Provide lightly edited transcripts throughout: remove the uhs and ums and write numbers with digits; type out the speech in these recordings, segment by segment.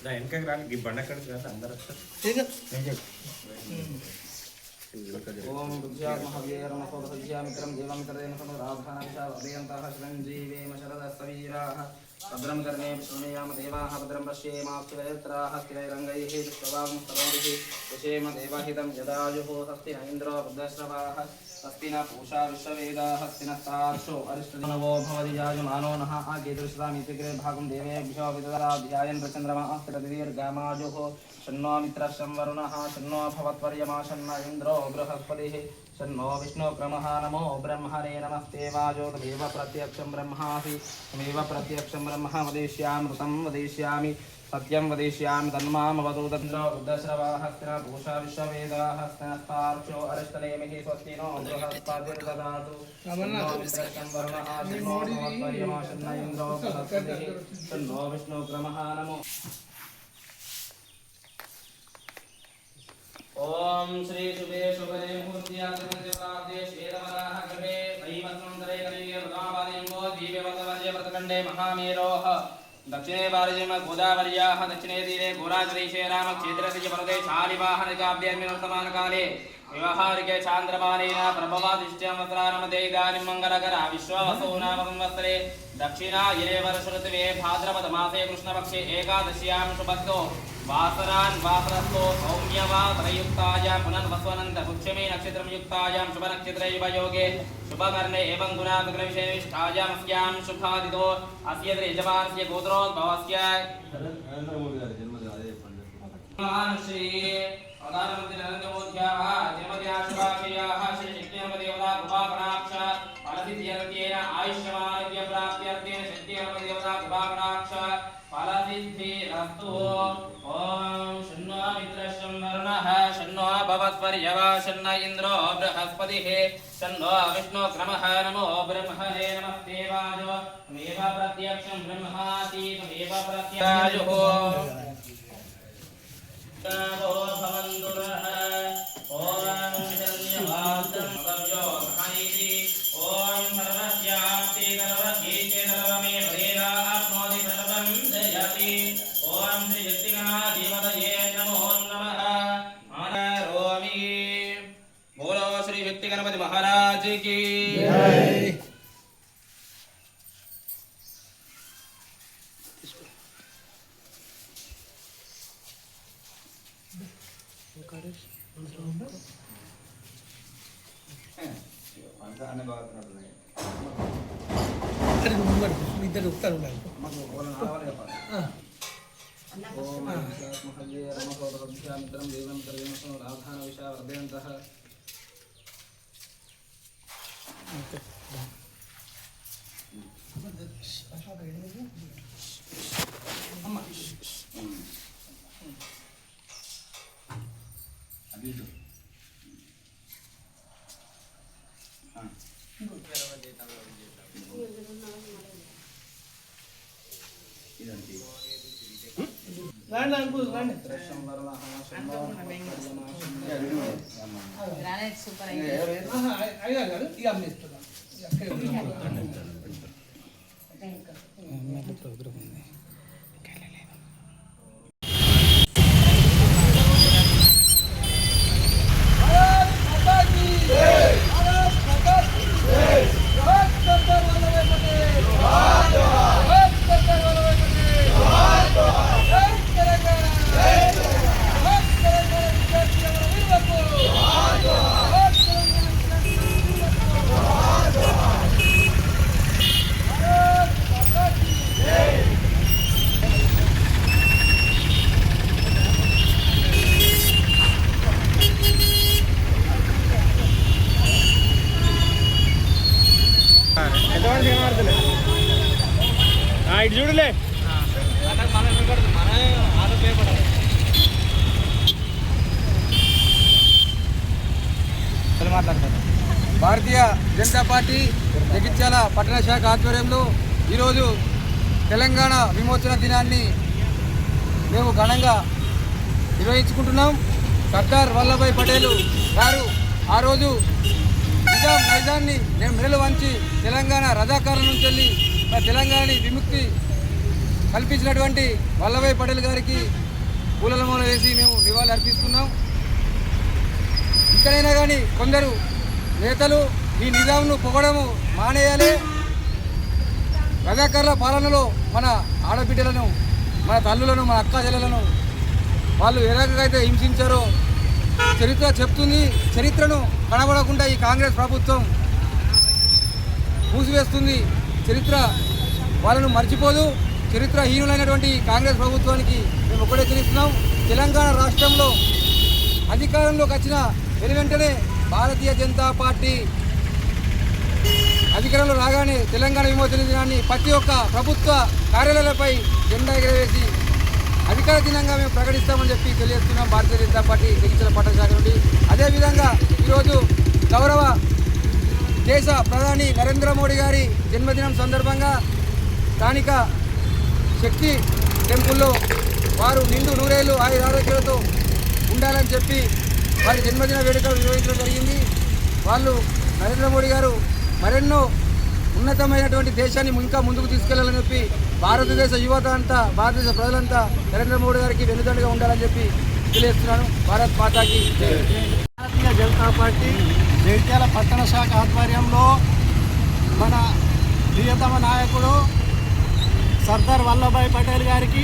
వెనకకి రాని బండ కడికి రాదు అందరూ ఓం రుద్యాత్మహవ్యేరమసోదసజ్యామిత్రం దేవమిత్రేణ సమరాధానవిషాదయంతః శ్రంజీవేమ శరదస్తవీరాः భద్రం కర్ణే విష్ణుయామ దేవాः భద్రం పశ్యేమాక్షిరయత్రాः స్థిరైరంగైः విశ్వవాంస్తవైः యశేమ దేవహితం యదాయుः స్వస్తి న ఇంద్రో వృద్ధశ్రవాः స్వస్తి న పూషా విశ్వవేదాः స్వస్తి నస్తార్షో అరిష్టనవో భవతి యాజమానో నః ఆకేతుష్టామితిగ్రే భాగం దేవేభ్యో విదదాధ్యాయన్ ప్రచంద్రమా ప్రతిదీర్ఘమాజుః शन्नो मित्रः वरुणः शन्नो भवत्वर्यमा शन्न इन्द्रो बृहस्पतिः शन्नो विष्णुक्रमः नमो ब्रह्मणे नमस्ते वाजो तमेव प्रत्यक्षं ब्रह्मासि तमेव प्रत्यक्षं ब्रह्म वदिष्यामृतं वदिष्यामि सत्यं वदिष्यामि तन्मामवतु तन्द्रो बुद्धश्रवाः स्थिनः पूषा विश्ववेदाः स्थिनस्तार्क्ष्यो अरिष्टनेमिः स्वस्ति नो बृहस्पतिर्ददातु शन्नो मित्रः वरुणः शन्नो भवत्वर्यमा शन्न इन्द्रो बृहस्पतिः शन्नो विष्णुक्रमः नमो ओम श्री शुभे शुभने मुहूर्त्यात्मदेवादे श्वेतवराह गर्भे वैवस्मन्तरे कलिगे प्रथमपादयङ्गो दीपवतवर्य व्रतखण्डे महामेरोः दक्षिणे वारजिम गोदावर्याः दक्षिणे तीरे गोराचरीशे रामक्षेत्रस्य पर्वते शालिवाहनकाव्यर्मिवर्तमानकाले व्यवहारिके चान्द्रमानेन प्रभवादिष्ट्यं वस्त्रानमते इदानीं मङ्गलकरा विश्वावसो नाम संवत्सरे दक्षिणायने वर्षऋतुवे भाद्रपदमासे कृष्णपक्षे एकादश्यां शुभस्थो वासरान् वासरस्थो सौम्यवासरयुक्तायां पुनर्वस्वनन्तपुष्यमे नक्षत्रयुक्तायां शुभनक्षत्रे युवयोगे शुभकर्णे एवं गुणाग्रविशेषायां अस्यां शुभादितो अस्य यजमानस्य गोत्रोद्भवस्य श्री प्रधानमंत्री नरेंद्र मोदी जन्मदिना शुभाशयाः श्री शक्तिदेवता कृपाकटाक्ष फलसिद्ध्यर्थेन आयुष्यमानस्य प्राप्त्यर्थेन शक्तिदेवता कृपाकटाक्ष फलसिद्धिरस्तु ओम शन्नो मित्रः वरुणः शन्नो भवत्वर्यवा शन्न इन्द्रो बृहस्पतिः शन्नो विष्णुक्रमः नमो ब्रह्मणे नमस्ते वाजो तमेव प्रत्यक्षं ब्रह्मासि तमेव प्रत्यक्षायुः नमो भवन्तुरः ओम शन्यवातं भव्यो हरिति ओम सर्वस्याप्ति सर्वकीर्ति सर्वमेव वेदा आप्नोति सर्वं जयति ओम श्री शक्तिगणाधिपतये नमो नमः आनरोमि बोलो श्री शक्ति गणपति महाराज की जय। ఇద్దరు వస్తారు గ్రానైట్ సూపర్ ఇటు చూడలే భారతీయ జనతా పార్టీ జగిత్యాల పట్టణ శాఖ ఆధ్వర్యంలో ఈరోజు తెలంగాణ విమోచన దినాన్ని మేము ఘనంగా నిర్వహించుకుంటున్నాం. సర్దార్ వల్లభాయ్ పటేల్ గారు ఆ రోజు నైజాన్ని నేను మెడలు వంచి తెలంగాణ రజాకారుల నుంచి వెళ్ళి తెలంగాణని విముక్తి కల్పించినటువంటి వల్లభాయ్ పటేల్ గారికి పూలమాల వేసి మేము నివాళులు అర్పిస్తున్నాం. ఇక్కడైనా కానీ కొందరు నేతలు ఈ నిజాంను పొగడము మానేయాలి. రజాకారుల పాలనలో మన ఆడబిడ్డలను, మన తల్లులను, మన అక్క చెల్లెలను వాళ్ళు ఏ రకంగా అయితే హింసించారో చరిత్ర చెప్తుంది. చరిత్రను కనబడకుండా ఈ కాంగ్రెస్ ప్రభుత్వం మూసివేస్తుంది. చరిత్ర వాళ్ళను మర్చిపోదు. చరిత్రహీనులైనటువంటి కాంగ్రెస్ ప్రభుత్వానికి మేము ఒకటే తెలుస్తున్నాం. తెలంగాణ రాష్ట్రంలో అధికారంలోకి వచ్చిన వెనువెంటనే భారతీయ జనతా పార్టీ అధికారంలో రాగానే తెలంగాణ విమోచన దినాన్ని ప్రతి ఒక్క ప్రభుత్వ కార్యాలయాలపై జెండా ఎగరవేసి అధికార దినంగా మేము ప్రకటిస్తామని చెప్పి తెలియజేస్తున్నాం భారతీయ జనతా పార్టీ జగిత్యాల పట్టణ శాఖ నుండి. అదేవిధంగా ఈరోజు గౌరవ దేశ ప్రధాని నరేంద్ర మోడీ గారి జన్మదినం సందర్భంగా స్థానిక శక్తి టెంపుల్లో వారు నిండు నూరేళ్లు ఆరోగ్యాలతో ఉండాలని చెప్పి వారి జన్మదిన వేడుకలు నిర్వహించడం జరిగింది. వాళ్ళు నరేంద్ర మోడీ గారు మరెన్నో ఉన్నతమైనటువంటి దేశాన్ని ఇంకా ముందుకు తీసుకెళ్లాలని చెప్పి భారతదేశ యువత అంతా, భారతదేశ ప్రజలంతా నరేంద్ర మోడీ గారికి వెన్నుదండగా ఉండాలని చెప్పి తెలియజేస్తున్నాను. భారత్ మాతాకి జై. భారతీయ జనతా పార్టీ జగిత్యాల పట్టణ శాఖ ఆధ్వర్యంలో మన ప్రియతమ నాయకుడు సర్దార్ వల్లభాయ్ పటేల్ గారికి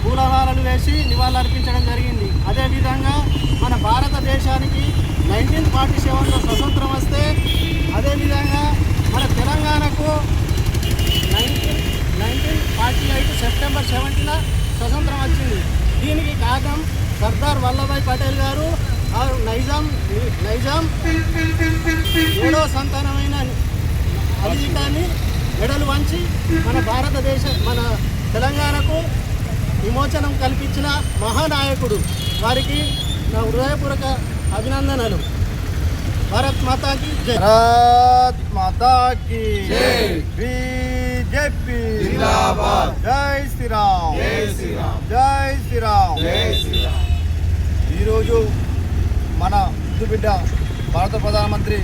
పూలమాలలు వేసి నివాళులర్పించడం జరిగింది. అదేవిధంగా మన భారతదేశానికి 1947లో స్వతంత్రం వస్తే, అదేవిధంగా మన తెలంగాణకు 1948 సెప్టెంబర్ 17న స్వతంత్రం వచ్చింది. దీనికి కారణం సర్దార్ వల్లభాయ్ పటేల్ గారు. నైజాం 7వ సంతానమైన అలీఖాన్ని మెడలు వంచి మన తెలంగాణకు విమోచనం కల్పించిన మహానాయకుడు. వారికి నా హృదయపూర్వక అభినందనలు. భారత్ మాతాకి జై. భారత్ మాతాకి జై. బీజేపీ జిందాబాద్. జై శ్రీరామ్. జై శ్రీరామ్. జై శ్రీరామ్. జై శ్రీరామ్. ఈరోజు మన ముద్దుబిడ్డ భారత ప్రధానమంత్రి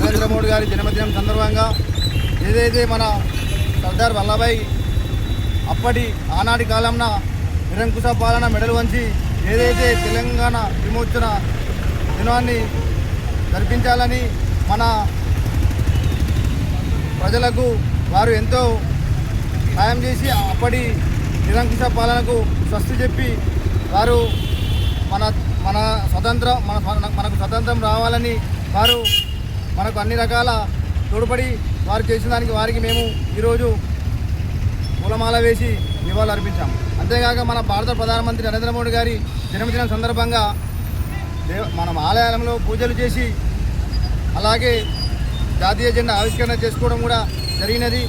నరేంద్ర మోడీ గారి జన్మదినం సందర్భంగా ఏదైతే మన సర్దార్ వల్లభాయ్ ఆనాటి కాలంలో నిరంకుశ పాలన మెడలు వంచి ఏదైతే తెలంగాణ విమోచన దినాన్ని జరిపించాలని మన ప్రజలకు వారు ఎంతో సాయం చేసి అప్పటి నిరంకుశ పాలనకు స్వస్తి చెప్పి వారు మనకు స్వతంత్రం రావాలని వారు మనకు అన్ని రకాల తోడ్పడి వారు చేసిన దానికి వారికి మేము ఈరోజు పూలమాల వేసి నివాళులు అర్పించాం. అంతేకాక మన భారత ప్రధానమంత్రి నరేంద్ర మోడీ గారి జన్మదినం సందర్భంగా మనం ఆలయాలలో పూజలు చేసి అలాగే జాతీయ జెండా ఆవిష్కరణ చేసుకోవడం కూడా జరిగినది.